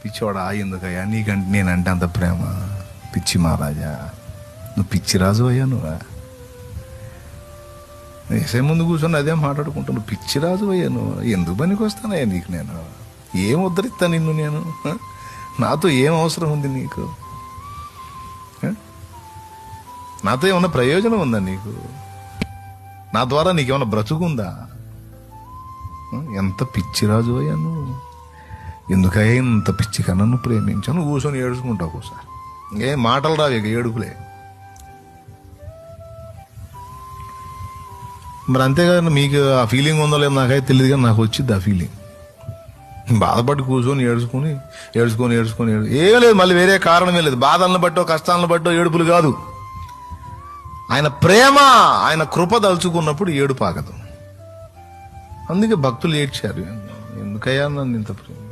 పిచ్చివాడా ఎందుకయ్యా నీకంటే నేనంటే అంత ప్రేమ? పిచ్చి మహారాజా, నువ్వు పిచ్చి రాజు అయ్యా. నువ్వా వేసే ముందు కూర్చొని అదే మాట్లాడుకుంటా. నువ్వు పిచ్చి రాజు అయ్యా. నువ్వు ఎందుకు పనికి వస్తానయ్యా నీకు? నేను ఏం ఉద్ధరిస్తా నిన్ను? నేను నాతో ఏం అవసరం ఉంది నీకు? నాతో ఏమన్నా ప్రయోజనం ఉందా నీకు? నా ద్వారా నీకేమన్నా బ్రతుకుందా? ఎంత పిచ్చిరాజు అయ్యా నువ్వు! ఎందుకయ్యా ఇంత పిచ్చి కన్నా నువ్వు ప్రేమించాను? కూర్చొని ఏడుచుకుంటావు ఒకసారి. ఏం మాటలు రావు, ఇక ఏడుపులే. మరి అంతేకాదు, మీకు ఆ ఫీలింగ్ ఉందో లేదో నాకైతే తెలియదు, కానీ నాకు వచ్చింది ఆ ఫీలింగ్. బాధపడి కూర్చొని ఏడుచుకొని ఏం లేదు, మళ్ళీ వేరే కారణమే లేదు. బాధలను బట్టో కష్టాలను బట్టో ఏడుపులు కాదు. ఆయన ప్రేమ, ఆయన కృప దలుచుకున్నప్పుడు ఏడుపు ఆగదు. అందుకే భక్తులు ఏడ్చారు, ఎందుకయ్యా నన్ను ఇంత ప్రేమ.